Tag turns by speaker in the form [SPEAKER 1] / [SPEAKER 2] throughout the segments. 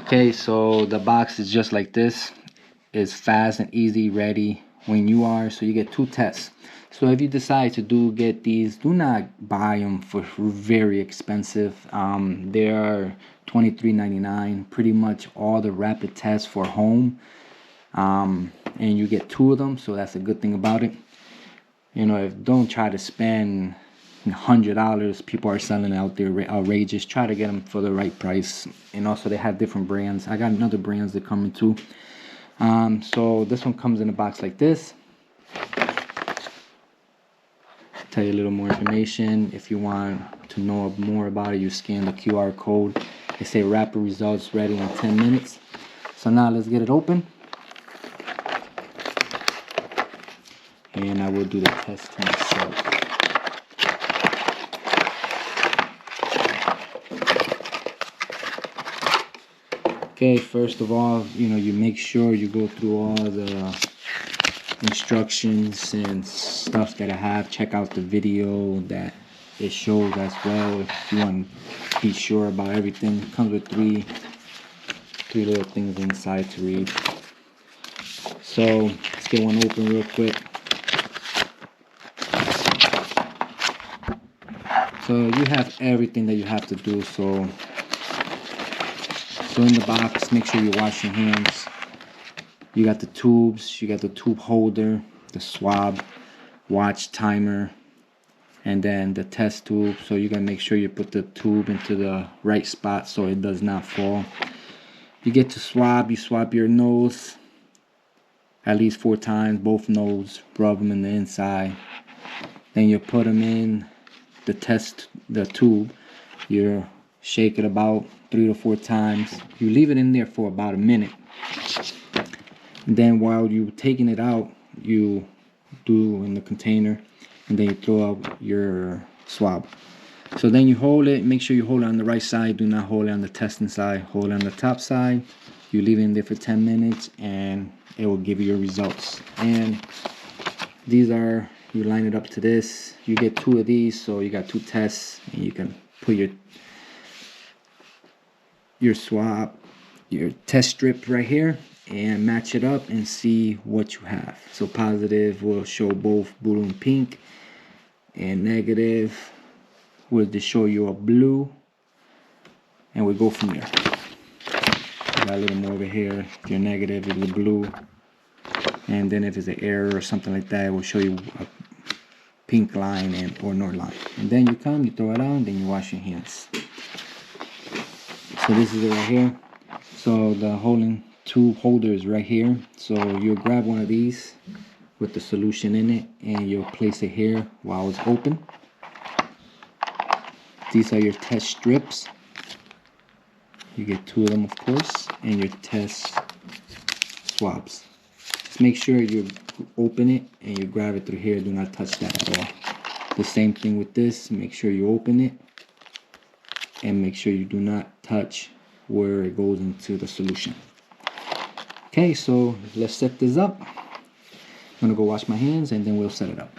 [SPEAKER 1] Okay, so the box is just like this. It's fast and easy, ready when you are. So you get 2 tests. So if you decide to get these, do not buy them for very expensive. They are $23.99. Pretty much all the rapid tests for home. And you get 2 of them, so that's a good thing about it. You know, don't try to spend $100. People are selling out there outrageous. Try to get them for the right price. And also they have different brands. I got another brands that come in too. So this one comes in a box like this. Tell you a little more information. If you want to know more about it, you scan the QR code. They say rapid results ready in 10 minutes. So now let's get it open. And I will do the test myself. Okay, first of all, you make sure you go through all the instructions and stuff that I have. Check out the video that it shows as well if you want to be sure about everything. It comes with three little things inside to read. So let's get one open real quick. So you have everything that you have to do. So in the box, make sure you wash your hands. You got the tubes, you got the tube holder, the swab, watch timer, and then the test tube. So you gotta make sure you put the tube into the right spot so it does not fall. You get to swab, you swab your nose at least 4 times, both noses, rub them in the inside. Then you put them in the tube. You shake it about 3 to 4 times. You leave it in there for about a minute. And then while you're taking it out, you do in the container, and then you throw out your swab. So then you hold it. Make sure you hold it on the right side. Do not hold it on the testing side. Hold it on the top side. You leave it in there for 10 minutes, and it will give you your results. And these are, you line it up to this. You get 2 of these, so you got 2 tests, and you can put your swab, your test strip right here, and match it up and see what you have. So positive will show both blue and pink, and negative will just show you a blue, and we'll go from there. Got a little more over here. If you're negative, it's a blue, and then if it's an error or something like that, it will show you a pink line or no line. And then you throw it on, then you wash your hands. So this is it right here. So the tube holder is right here. So you'll grab one of these with the solution in it, and you'll place it here while it's open. These are your test strips. You get 2 of them, of course, and your test swabs. Just make sure you open it and you grab it through here. Do not touch that at all. The same thing with this. Make sure you open it, and make sure you do not touch where it goes into the solution. Okay, so let's set this up. I'm gonna go wash my hands, and then we'll set it up.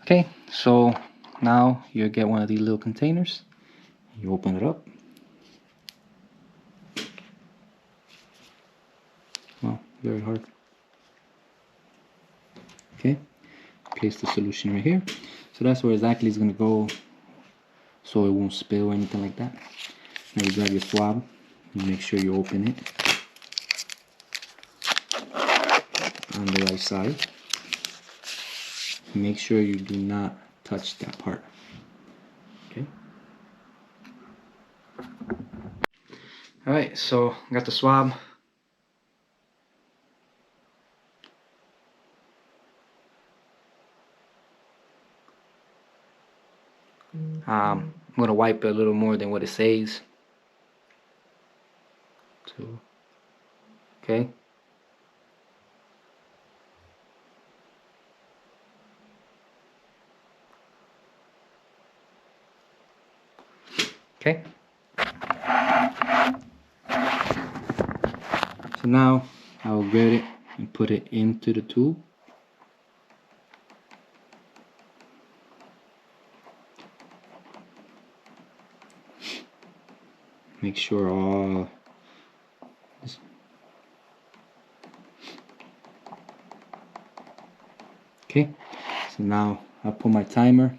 [SPEAKER 1] Okay, so now you get one of these little containers. You open it up. Well, very hard. Okay, place the solution right here. So that's where exactly it's gonna go, so it won't spill or anything like that. Now you grab your swab and make sure you open it on the right side. Make sure you do not touch that part. Okay. Alright, so I got the swab. I'm gonna wipe it a little more than what it says. Okay. Okay. So now I will get it and put it into the tube. Make sure all okay. So now I'll put my timer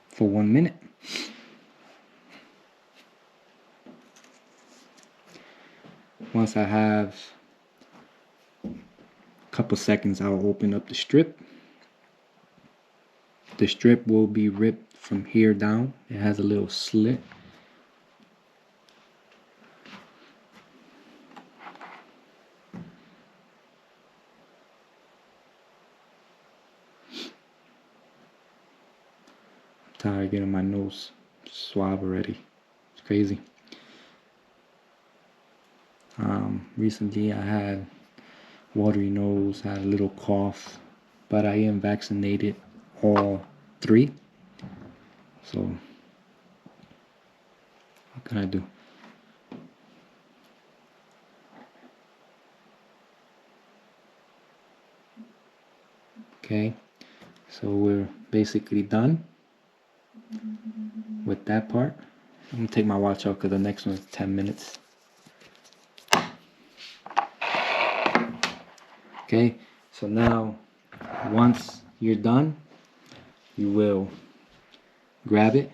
[SPEAKER 1] for 1 minute. Once I have a couple seconds, I'll open up the strip. The strip will be ripped from here down. It has a little slit. I'm tired of getting my nose swab already. It's crazy. Recently I had watery nose, had a little cough, but I am vaccinated all 3. So what can I do? Okay, so we're basically done with that part. I'm gonna take my watch out because the next one's 10 minutes. Okay, so now once you're done, you will grab it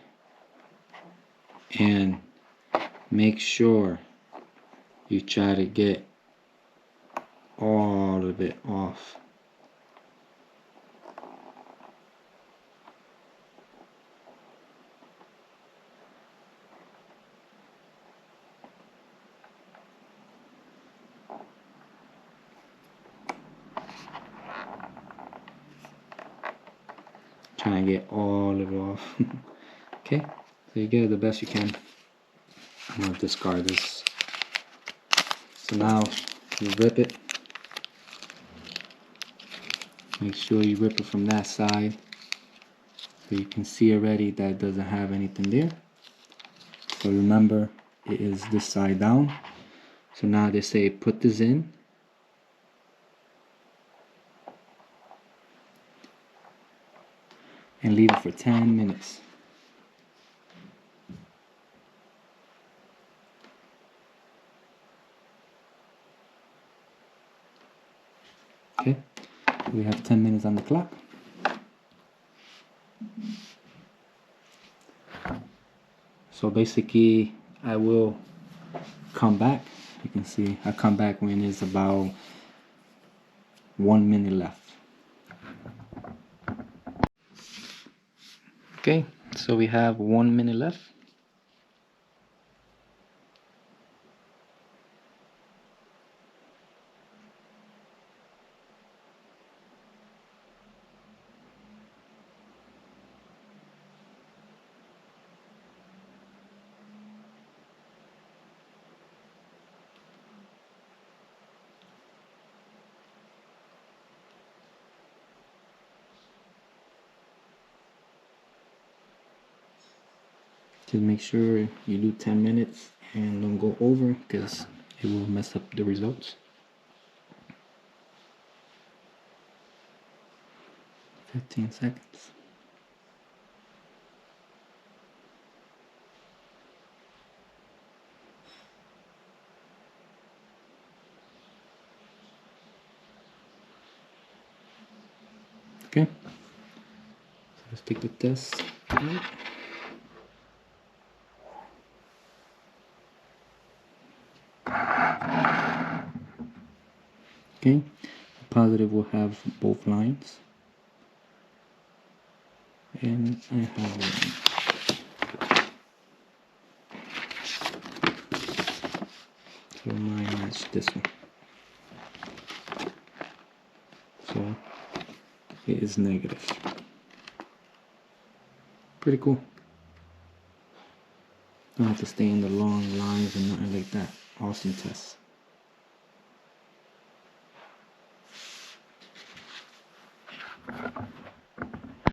[SPEAKER 1] and make sure you try to get all of it off. Try and get all of it off. Okay, so you get it the best you can. I'm gonna discard this. So now you rip it. Make sure you rip it from that side so you can see already that it doesn't have anything there. So remember, it is this side down. So now they say put this in. And leave it for 10 minutes. Okay, we have 10 minutes on the clock. So basically, I will come back. You can see I come back when it's about 1 minute left. Okay, so we have 1 minute left. Just make sure you do 10 minutes and don't go over because it will mess up the results. 15 seconds. Okay, so let's take the test. Okay, positive will have both lines, and I have one. So mine match this one. So it is negative. Pretty cool. Don't have to stay in the long lines and nothing like that. Awesome test.